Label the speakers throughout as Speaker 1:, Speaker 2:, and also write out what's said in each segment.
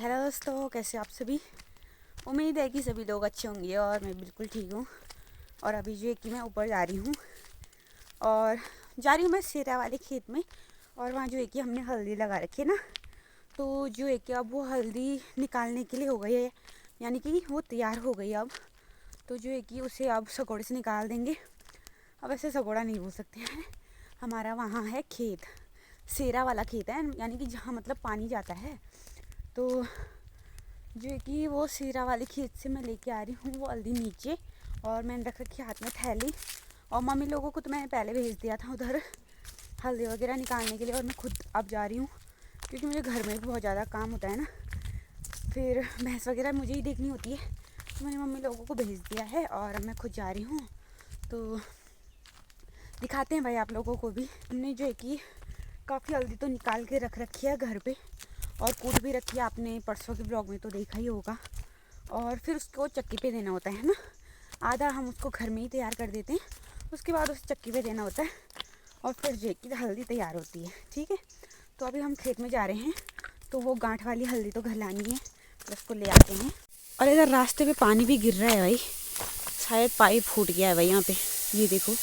Speaker 1: Hello दोस्तों, कैसे आप सभी। उम्मीद है कि सभी लोग अच्छे होंगे और मैं बिल्कुल ठीक हूँ। और अभी जो है कि मैं ऊपर जा रही हूँ मैं सेरा वाले खेत में। और वहाँ जो है कि हमने हल्दी लगा रखी है ना, तो जो है कि अब वो हल्दी निकालने के लिए हो गई है, यानी कि वो तैयार हो गई अब। तो जो है कि उसे अब सकोड़े से निकाल देंगे। अब ऐसे सकोड़ा नहीं बोल सकते हैं, हमारा वहाँ है खेत, सेरा वाला खेत है, यानी कि जहाँ मतलब पानी जाता है। तो जो है कि वो सेरा वाले खेत से मैं लेके आ रही हूँ वो हल्दी नीचे, और मैंने रख रखी हाथ में थैली। और मम्मी लोगों को तो मैंने पहले भेज दिया था उधर हल्दी वगैरह निकालने के लिए, और मैं खुद अब जा रही हूँ क्योंकि मुझे घर में भी बहुत ज़्यादा काम होता है ना, फिर भैंस वगैरह मुझे ही देखनी होती है। तो मैंने मम्मी लोगों को भेज दिया है और अब मैं खुद जा रही हूँ। तो दिखाते हैं भाई आप लोगों को भी। हमने जो है कि काफ़ी हल्दी तो निकाल के रख रखी है घर पे, और कूट भी रखी है। आपने परसों के ब्लॉग में तो देखा ही होगा। और फिर उसको चक्की पे देना होता है ना, आधा हम उसको घर में ही तैयार कर देते हैं, उसके बाद उसे चक्की पे देना होता है, और फिर जो कि हल्दी तैयार होती है। ठीक है, तो अभी हम खेत में जा रहे हैं, तो वो गांठ वाली हल्दी तो घर लानी है, तो उसको ले आते हैं। और इधर रास्ते पे पानी भी गिर रहा है भाई, शायद पाइप फूट गया है भाई यहाँ पे, ये देखो,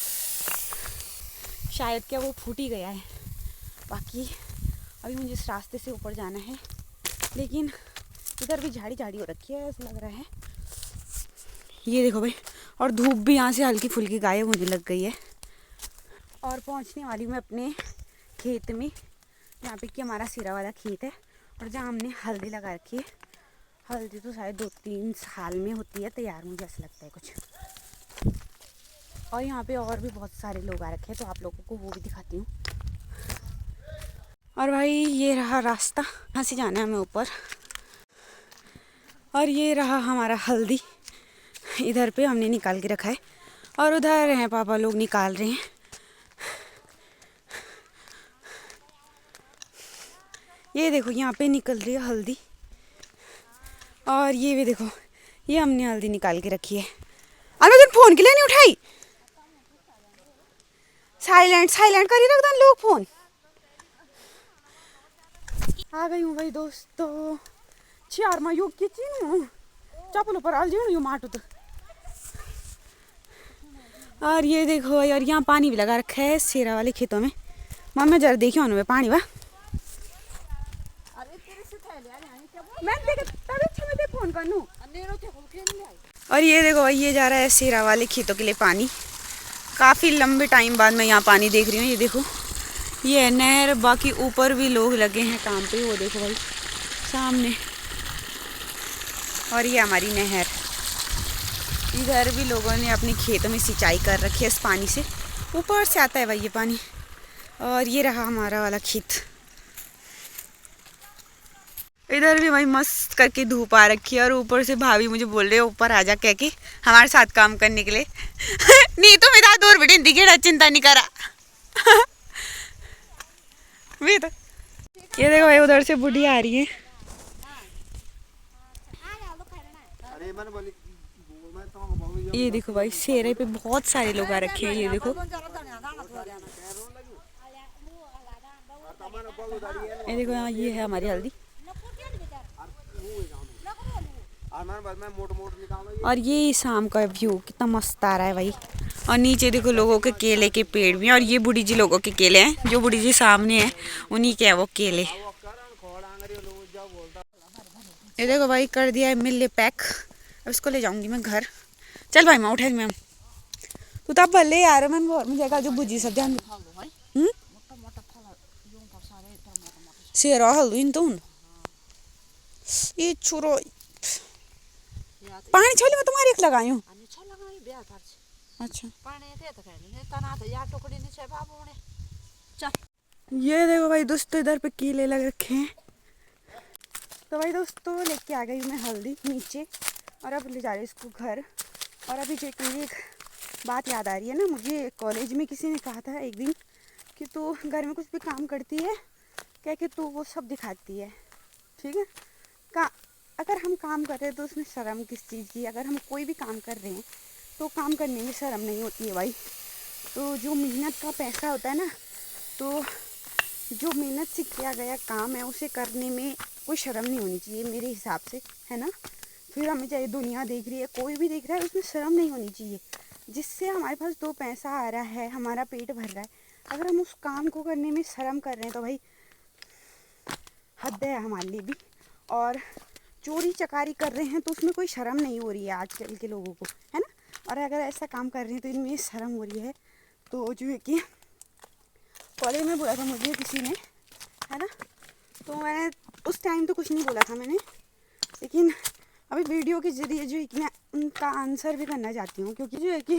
Speaker 1: शायद क्या वो फूट ही गया है। बाकी अभी मुझे इस रास्ते से ऊपर जाना है, लेकिन इधर भी झाड़ी झाड़ी हो रखी है ऐसा लग रहा है। ये देखो भाई, और धूप भी यहाँ से हल्की फुल्की गायब होने लग गई है। और पहुँचने वाली हूँ मैं अपने खेत में, जहाँ पे कि हमारा सिरा वाला खेत है, और जहाँ हमने हल्दी लगा रखी है। हल्दी तो शायद 2-3 साल में होती है तैयार, मुझे ऐसा लगता है कुछ। और यहाँ पे और भी बहुत सारे लोग आ रखे हैं, तो आप लोगों को वो भी दिखाती हूँ। और भाई ये रहा रास्ता, यहाँ से जाना है हमें ऊपर। और ये रहा हमारा हल्दी, इधर पे हमने निकाल के रखा है, और उधर हैं पापा लोग निकाल रहे हैं। ये देखो यहाँ पे निकल रही है हल्दी, और ये भी देखो, ये हमने हल्दी निकाल के रखी है। अरे तुम फोन के लिए नहीं उठाई, साइलेंट साइलेंट कर ही रख दन लोग फोन। आ गई हूँ भाई दोस्तों, चार मा योग की चीन चपल ऊपर आल जी माटू तो। और ये देखो भाई, और यहाँ पानी भी लगा रखा है सेरा वाले खेतों में। मम्मी जरा देखियो उनमें पानी वा, फोन कर। और ये देखो भाई, ये जा रहा है सेरा वाले खेतों के लिए पानी। काफ़ी लंबे टाइम बाद मैं यहाँ पानी देख रही हूँ। ये देखो, ये है नहर, बाकी ऊपर भी लोग लगे हैं काम पे, वो देखो भाई सामने। और ये हमारी नहर, इधर भी लोगों ने अपने खेतों में सिंचाई कर रखी है इस पानी से, ऊपर से आता है भाई ये पानी। और ये रहा हमारा वाला खेत। इधर भी भाई मस्त करके धूप आ रखी है, और ऊपर से भाभी मुझे बोल रहे हो ऊपर आजा कह के हमारे साथ काम करने के लिए। नहीं तो मेरा दूर बेटे दिखेड़ा, चिंता नहीं करा। भी तो ये देखो भाई, उधर से बुढ़ी आ रही है। ये देखो भाई, सेरे पे बहुत सारे लोग आ रखे हैं। ये देखो, ये देखो यहाँ, ये है हमारी हल्दी। और ये शाम का व्यू कितना मस्त आ रहा है भाई। और नीचे देखो लोगों के केले के पेड़ भी हैं, और ये बूढ़ी जी लोगों के केले हैं, जो बूढ़ी जी सामने हैं उन्हीं के हैं वो केले। ये देखो भाई, कर दिया है मिल पैक, अब इसको ले जाऊंगी मैं घर। चल भाई मैं उठा मैम, तू तब भले यार मैं घर में जाएगा जो बुझी सब ध्यान। शेरा हल्दू इन तो ये छोरो पानी छोले मैं तुम्हारी एक लगाई हूँ। अच्छा, ये देखो भाई दोस्तों, इधर पे कीले लग रखे हैं। तो भाई दोस्तों, लेके आ गई मैं हल्दी नीचे, और अब ले जा रही इसको घर। और अभी जो एक बात याद आ रही है ना, मुझे कॉलेज में किसी ने कहा था एक दिन कि तू घर में कुछ भी काम करती है क्या कि तू वो सब दिखाती है। ठीक है, अगर हम काम कर रहे हैं तो उसमें शर्म किस चीज़ की। अगर हम कोई भी काम कर रहे हैं तो काम करने में शर्म नहीं होती है भाई। तो जो मेहनत का पैसा होता है ना, तो जो मेहनत से किया गया काम है उसे करने में कोई शर्म नहीं होनी चाहिए मेरे हिसाब से, है ना। फिर हमें चाहे दुनिया देख रही है, कोई भी देख रहा है, उसमें शर्म नहीं होनी चाहिए। जिससे हमारे पास 2 पैसा आ रहा है, हमारा पेट भर रहा है, अगर हम उस काम को करने में शर्म कर रहे हैं तो भाई हद है हमारे लिए भी। और चोरी चकारी कर रहे हैं तो उसमें कोई शर्म नहीं हो रही है आजकल के लोगों को, है ना। और अगर ऐसा काम कर रहे हैं तो इनमें शर्म हो रही है। तो जो है कि कॉलेज में बोला था मुझे किसी ने, है ना, तो मैंने उस टाइम तो कुछ नहीं बोला था मैंने, लेकिन अभी वीडियो के ज़रिए जो है कि मैं उनका आंसर भी करना चाहती हूँ। क्योंकि जो है कि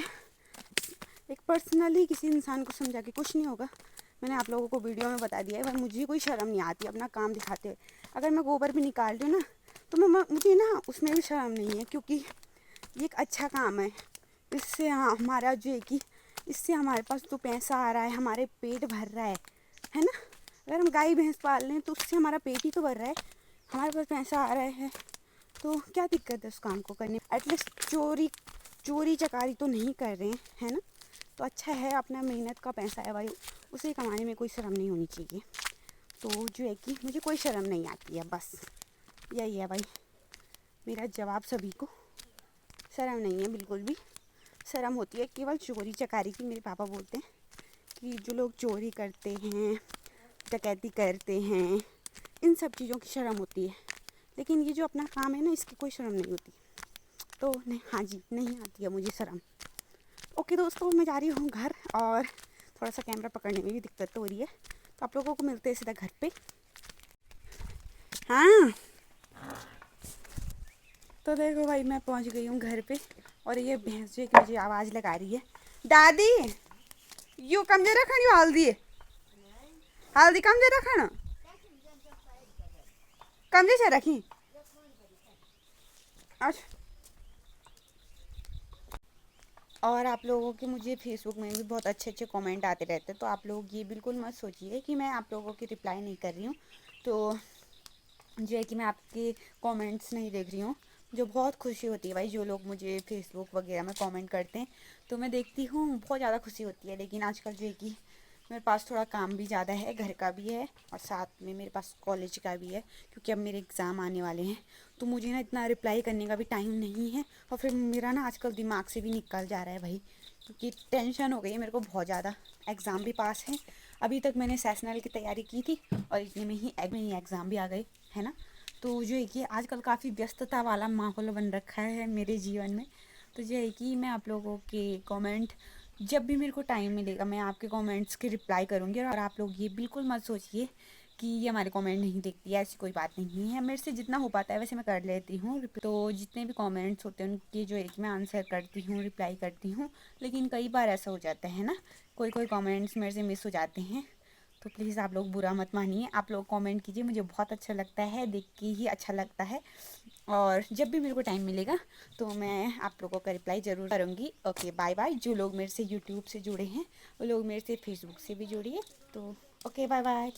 Speaker 1: एक पर्सनली किसी इंसान को समझा के कुछ नहीं होगा। मैंने आप लोगों को वीडियो में बता दिया है, पर मुझे कोई शर्म नहीं आती अपना काम दिखाते हुए। अगर मैं गोबर भी निकाल रही हूँ ना, तो मुझे ना उसमें भी शर्म नहीं है, क्योंकि ये एक अच्छा काम है। इससे हमारा जो है कि इससे हमारे पास तो पैसा आ रहा है, हमारे पेट भर रहा है ना। अगर हम गाय भैंस पाल रहे हैं तो उससे हमारा पेट ही तो भर रहा है, हमारे पास पैसा आ रहा है, तो क्या दिक्कत है उस काम को करने। एटलीस्ट चोरी चकारी तो नहीं कर रहे हैं, है ना। तो अच्छा है, अपना मेहनत का पैसा है भाई, उसे कमाने में कोई शर्म नहीं होनी चाहिए। तो जो है कि मुझे कोई शर्म नहीं आती है, बस यही है भाई मेरा जवाब सभी को। शर्म नहीं है बिल्कुल भी। शर्म होती है केवल चोरी चकारी की। मेरे पापा बोलते हैं कि जो लोग चोरी करते हैं, डकैती करते हैं, इन सब चीज़ों की शर्म होती है, लेकिन ये जो अपना काम है ना, इसकी कोई शर्म नहीं होती। तो नहीं, हाँ जी, नहीं आती है मुझे शर्म। ओके दोस्तों, मैं जा रही हूँ घर, और थोड़ा सा कैमरा पकड़ने में भी दिक्कत हो रही है, तो आप लोगों को मिलते हैं सीधा घर पे। हाँ, तो देखो भाई मैं पहुँच गई हूँ घर पे, और ये भैंस जो है कि मुझे आवाज़ लगा रही है, दादी यू कम दे रखा हल्दी, हल्दी कम दे रखा, कम जैसे रखी। अच्छा, और आप लोगों के मुझे फेसबुक में भी बहुत अच्छे अच्छे कमेंट आते रहते हैं, तो आप लोग ये बिल्कुल मत सोचिए कि मैं आप लोगों की रिप्लाई नहीं कर रही हूँ। तो जो है कि मैं आपके कमेंट्स नहीं देख रही हूँ, जो बहुत खुशी होती है भाई, जो लोग मुझे फेसबुक वगैरह में कमेंट करते हैं तो मैं देखती हूँ, बहुत ज़्यादा खुशी होती है। लेकिन आजकल जो है कि मेरे पास थोड़ा काम भी ज़्यादा है, घर का भी है, और साथ में मेरे पास कॉलेज का भी है, क्योंकि अब मेरे एग्ज़ाम आने वाले हैं, तो मुझे ना इतना रिप्लाई करने का भी टाइम नहीं है। और फिर मेरा ना आजकल दिमाग से भी निकल जा रहा है भाई, क्योंकि टेंशन हो गई है मेरे को बहुत ज़्यादा। एग्ज़ाम भी पास है, अभी तक मैंने सेशनल की तैयारी की थी, और इतने में ही एग्ज़ाम भी आ गए, है ना। तो जो है कि आजकल काफ़ी व्यस्तता वाला माहौल बन रखा है मेरे जीवन में। तो जो है कि मैं आप लोगों के कमेंट, जब भी मेरे को टाइम मिलेगा मैं आपके कमेंट्स की रिप्लाई करूँगी। और आप लोग ये बिल्कुल मत सोचिए कि ये हमारे कमेंट नहीं देखती है, ऐसी कोई बात नहीं है। मेरे से जितना हो पाता है वैसे मैं कर लेती हूँ। तो जितने भी कमेंट्स होते हैं उनके जो है कि मैं आंसर करती हूँ, रिप्लाई करती हूँ। लेकिन कई बार ऐसा हो जाता है ना, कोई कमेंट्स मेरे से मिस हो जाते हैं, तो प्लीज़ आप लोग बुरा मत मानिए। आप लोग कमेंट कीजिए, मुझे बहुत अच्छा लगता है, देख के ही अच्छा लगता है। और जब भी मेरे को टाइम मिलेगा तो मैं आप लोगों का रिप्लाई ज़रूर करूँगी। Okay bye bye. जो लोग मेरे से यूट्यूब से जुड़े हैं वो लोग मेरे से फेसबुक से भी जुड़िए। तो ओके बाय बाय।